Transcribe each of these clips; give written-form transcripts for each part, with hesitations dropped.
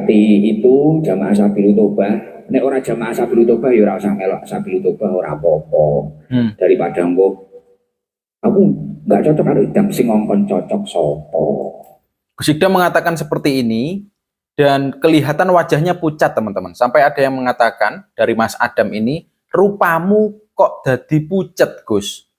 Berarti itu jamaah Sabilul Tobah. Nek ora jamaah Sabilul Tobah ya ora usah melok Sabilul Tobah, ora apa-apa. Daripada engko aku nggak cocok karo idam sing ngongkon cocok sopo. Gus Idam mengatakan seperti ini dan kelihatan wajahnya pucat teman-teman. Sampai ada yang mengatakan dari Mas Adam ini, rupamu kok dadi pucat Gus.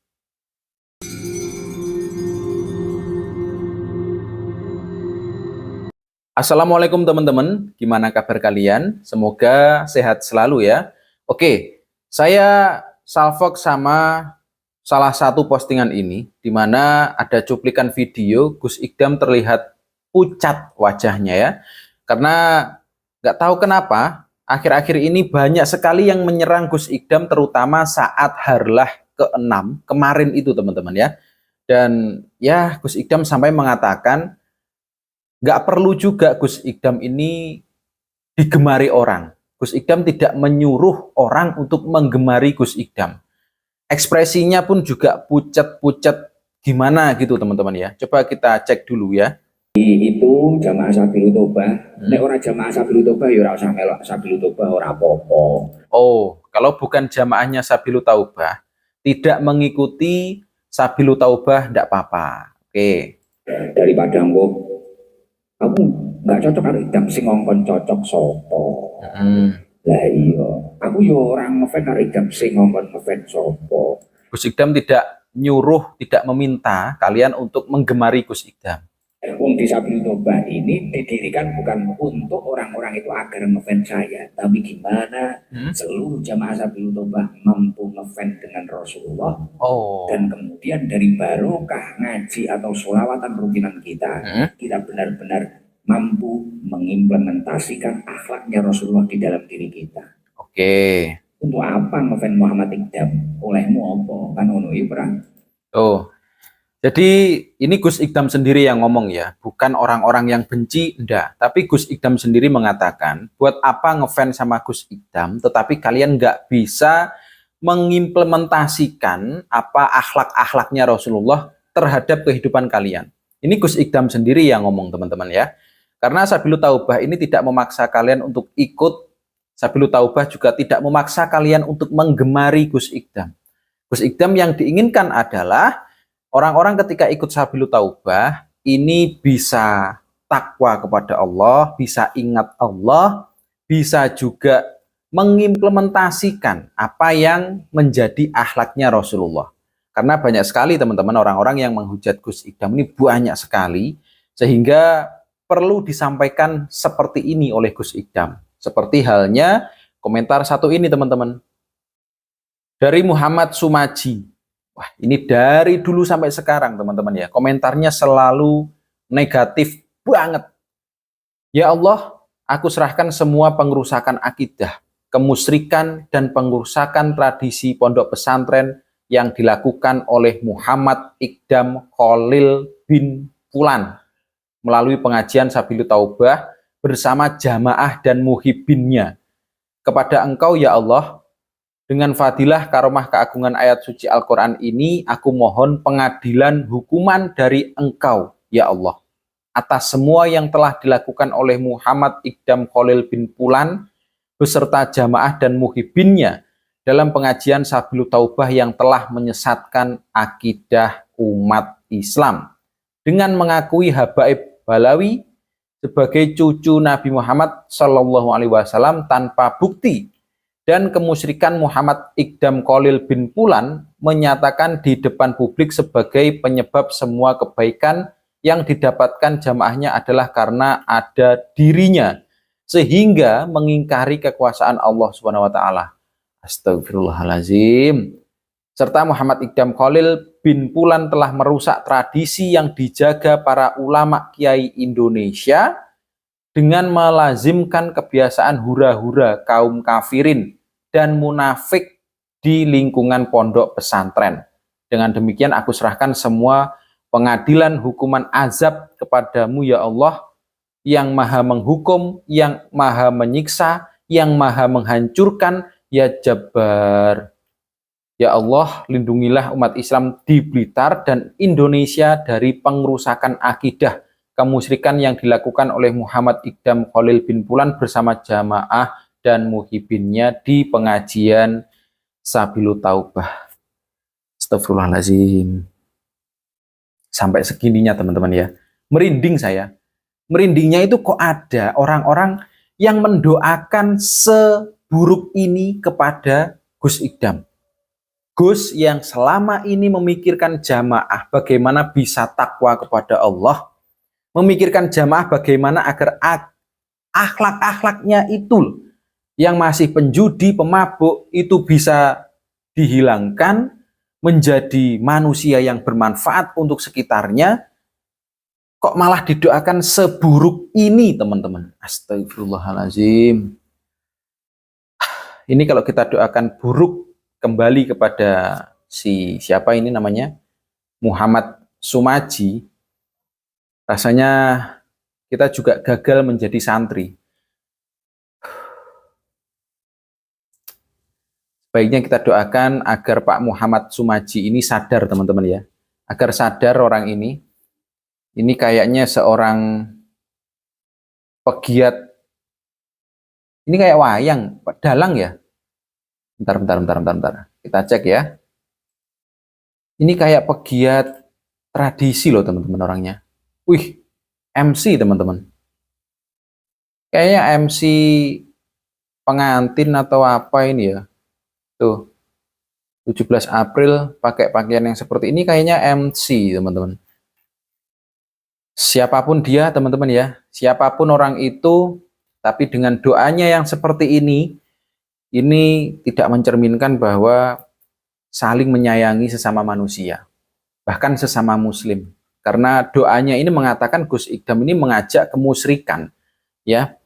Assalamualaikum teman-teman, gimana kabar kalian? Semoga sehat selalu ya. Oke, saya salvok sama salah satu postingan ini, di mana ada cuplikan video Gus Idam terlihat pucat wajahnya ya. Karena nggak tahu kenapa, akhir-akhir ini banyak sekali yang menyerang Gus Idam, terutama saat harlah ke-6 kemarin itu teman-teman ya. Dan ya Gus Idam sampai mengatakan, nggak perlu juga Gus Idam ini digemari orang. Gus Idam tidak menyuruh orang untuk menggemari Gus Idam. Ekspresinya pun juga pucat-pucat gimana gitu teman-teman ya. Coba kita cek dulu ya. Itu jamaah Sabilul Tobah. Nek ora jamaah Sabilul Tobah ya ora usah melok Sabilul Tobah, ora apa-apa. Oh, kalau bukan jamaahnya Sabilul Taubah, tidak mengikuti Sabilul Taubah tidak apa-apa. Oke. Daripada engko aku nggak cocok karo idam sing ngongkon cocok sopo. Lah iya, aku yo orang ngefans karo idam sing ngongkon ngefans sopo. Gus Idam tidak nyuruh, tidak meminta kalian untuk menggemari Gus Idam. Wong di Sabilul Tobah ini didirikan bukan untuk orang-orang itu agar ngefans saya, tapi gimana seluruh jamaah Sabilul Tobah mampu ngefans dengan Rasulullah. Dan kemudian dari barokah ngaji atau sholawatan rutinan kita, kita benar-benar mampu mengimplementasikan akhlaknya Rasulullah di dalam diri kita. Oke. Untuk apa ngefans Muhammad Idam? Olehmu apa? Kan ono perang. Jadi ini Gus Idam sendiri yang ngomong ya, bukan orang-orang yang benci, enggak. Tapi Gus Idam sendiri mengatakan, buat apa ngefans sama Gus Idam, tetapi kalian nggak bisa mengimplementasikan apa akhlak-akhlaknya Rasulullah terhadap kehidupan kalian. Ini Gus Idam sendiri yang ngomong teman-teman ya. Karena Sabilul Taubah ini tidak memaksa kalian untuk ikut, Sabilul Taubah juga tidak memaksa kalian untuk menggemari Gus Idam. Gus Idam yang diinginkan adalah orang-orang ketika ikut Sabilul Taubah ini bisa takwa kepada Allah, bisa ingat Allah, bisa juga mengimplementasikan apa yang menjadi akhlaknya Rasulullah. Karena banyak sekali teman-teman orang-orang yang menghujat Gus Idam ini banyak sekali, sehingga perlu disampaikan seperti ini oleh Gus Idam. Seperti halnya komentar satu ini teman-teman. Dari Muhammad Sumaji. Wah, ini dari dulu sampai sekarang teman-teman ya. Komentarnya selalu negatif banget. Ya Allah, aku serahkan semua pengerusakan akidah, kemusyrikan dan pengerusakan tradisi pondok pesantren yang dilakukan oleh Muhammad Idam Khalil bin Fulan melalui pengajian Sabilul Taubah bersama jamaah dan muhibbinnya. Kepada Engkau ya Allah, dengan fadilah karomah keagungan ayat suci Al-Quran ini, aku mohon pengadilan hukuman dari Engkau, ya Allah, atas semua yang telah dilakukan oleh Muhammad Idam Khalil bin Fulan beserta jamaah dan muhibbinnya dalam pengajian Sabilul Taubah yang telah menyesatkan akidah umat Islam dengan mengakui habaib Balawi sebagai cucu Nabi Muhammad SAW tanpa bukti, dan kemusyrikan Muhammad Idam Khalil bin Fulan menyatakan di depan publik sebagai penyebab semua kebaikan yang didapatkan jamaahnya adalah karena ada dirinya, sehingga mengingkari kekuasaan Allah Subhanahu wa taala. Astagfirullahalazim. Serta Muhammad Idam Khalil bin Fulan telah merusak tradisi yang dijaga para ulama kiai Indonesia dengan melazimkan kebiasaan hura-hura kaum kafirin dan munafik di lingkungan pondok pesantren. Dengan demikian aku serahkan semua pengadilan hukuman azab kepadamu ya Allah, yang maha menghukum, yang maha menyiksa, yang maha menghancurkan, ya Jabbar. Ya Allah, lindungilah umat Islam di Blitar dan Indonesia dari pengerusakan akidah, kemusyrikan yang dilakukan oleh Muhammad Iqdam Khalil bin Pulan bersama jamaah dan muhibinnya di pengajian Sabilut Taubah. Astagfirullahaladzim. Sampai segininya teman-teman ya. Merinding saya. Merindingnya itu kok ada orang-orang yang mendoakan seburuk ini kepada Gus Iqdam. Gus yang selama ini memikirkan jamaah bagaimana bisa takwa kepada Allah, memikirkan jamaah bagaimana agar akhlak-akhlaknya itu yang masih penjudi, pemabuk itu bisa dihilangkan, menjadi manusia yang bermanfaat untuk sekitarnya, kok malah didoakan seburuk ini teman-teman. Astagfirullahaladzim. Ini kalau kita doakan buruk kembali kepada siapa ini namanya, Muhammad Sumadji, rasanya kita juga gagal menjadi santri. Baiknya kita doakan agar Pak Muhammad Sumadji ini sadar teman-teman ya. Agar sadar orang ini kayaknya seorang pegiat, ini kayak wayang, dalang ya. Bentar. Kita cek ya. Ini kayak pegiat tradisi loh teman-teman orangnya. Wih, MC teman-teman. Kayaknya MC pengantin atau apa ini ya. Tuh, 17 April pakai pakaian yang seperti ini kayaknya MC teman-teman. Siapapun dia teman-teman ya, siapapun orang itu, tapi dengan doanya yang seperti ini tidak mencerminkan bahwa saling menyayangi sesama manusia, bahkan sesama muslim. Karena doanya ini mengatakan Gus Iqdam ini mengajak kemusyrikan, ya,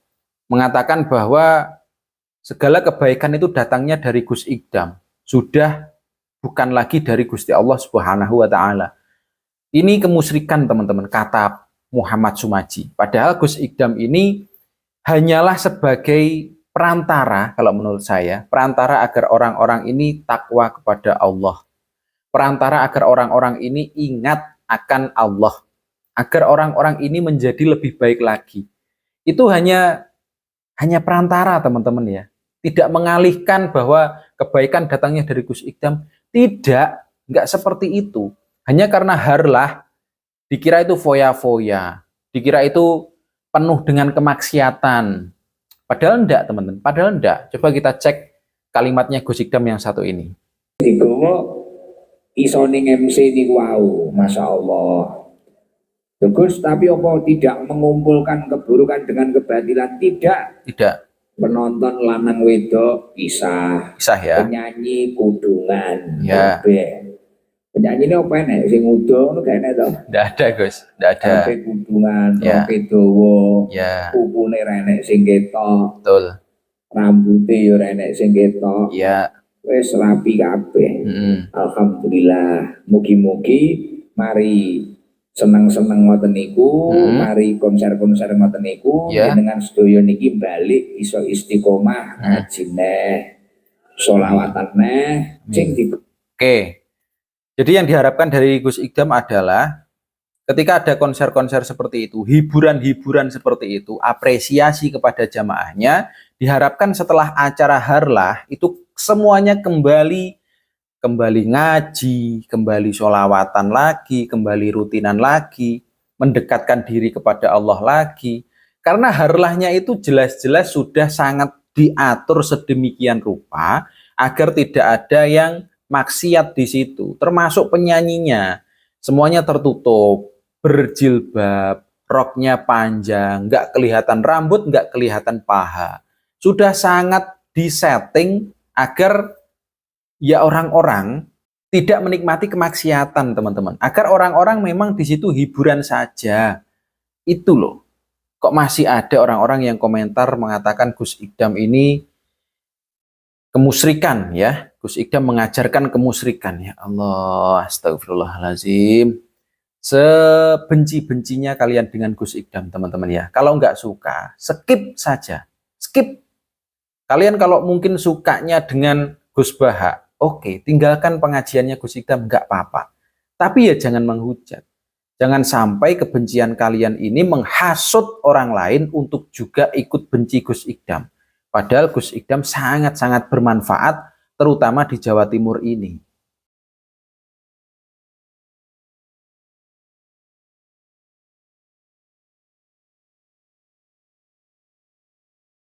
mengatakan bahwa segala kebaikan itu datangnya dari Gus Iqdam, sudah bukan lagi dari Gusti Allah Subhanahu wa Ta'ala. Ini kemusyrikan teman-teman, kata Muhammad Sumadji. Padahal Gus Iqdam ini hanyalah sebagai perantara, kalau menurut saya, perantara agar orang-orang ini takwa kepada Allah. Perantara agar orang-orang ini ingat akan Allah. Agar orang-orang ini menjadi lebih baik lagi. Itu hanya perantara teman-teman ya. Tidak mengalihkan bahwa kebaikan datangnya dari Gus Iqdam. Tidak, nggak seperti itu. Hanya karena harlah, dikira itu foya-foya. Dikira itu penuh dengan kemaksiatan. Padahal enggak teman-teman, padahal enggak. Coba kita cek kalimatnya Gus Iqdam yang satu ini. Iso ning MC niku wau, Masya Allah. Gus, tapi apa tidak mengumpulkan keburukan dengan kebatilan? Tidak. Tidak. Penonton lanang wedok pisah. Pisah ya. Penyanyi kudungan. Ya. Penyanyi ini apa enak? Sing udo ngono gak enak to? Nggak ada, Gus. Nggak ada. Sampai kudungan, Ya. roke dawa. Ya. Kupune ra enek sing ketok. Betul. Rambute yo ra enek sing ketok. Ya. Wis rapi kabeh. Alhamdulillah. Mugi-mugi mari seneng-seneng ngoten niku, mari konser-konser ngoten niku, dengan sedaya niki balik iso istiqomah ngaji neh, sholawatan neh, sing di. Oke. Jadi yang diharapkan dari Gus Iqdam adalah ketika ada konser-konser seperti itu, hiburan-hiburan seperti itu, apresiasi kepada jamaahnya, diharapkan setelah acara harlah itu semuanya kembali ngaji, kembali sholawatan lagi, kembali rutinan lagi, mendekatkan diri kepada Allah lagi. Karena harlahnya itu jelas-jelas sudah sangat diatur sedemikian rupa agar tidak ada yang maksiat di situ, termasuk penyanyinya. Semuanya tertutup, berjilbab, roknya panjang, nggak kelihatan rambut, nggak kelihatan paha. Sudah sangat disetting agar ya orang-orang tidak menikmati kemaksiatan, teman-teman. Agar orang-orang memang di situ hiburan saja. Itu loh. Kok masih ada orang-orang yang komentar mengatakan Gus Iqdam ini kemusyrikan ya. Gus Iqdam mengajarkan kemusyrikan. Ya Allah, astagfirullahaladzim. Sebenci-bencinya kalian dengan Gus Iqdam, teman-teman ya. Kalau nggak suka, skip saja. Skip. Kalian kalau mungkin sukanya dengan Gus Baha, oke, tinggalkan pengajiannya Gus Iqdam, nggak apa-apa. Tapi ya jangan menghujat. Jangan sampai kebencian kalian ini menghasut orang lain untuk juga ikut benci Gus Ikdam. Padahal Gus Ikdam sangat-sangat bermanfaat, terutama di Jawa Timur ini.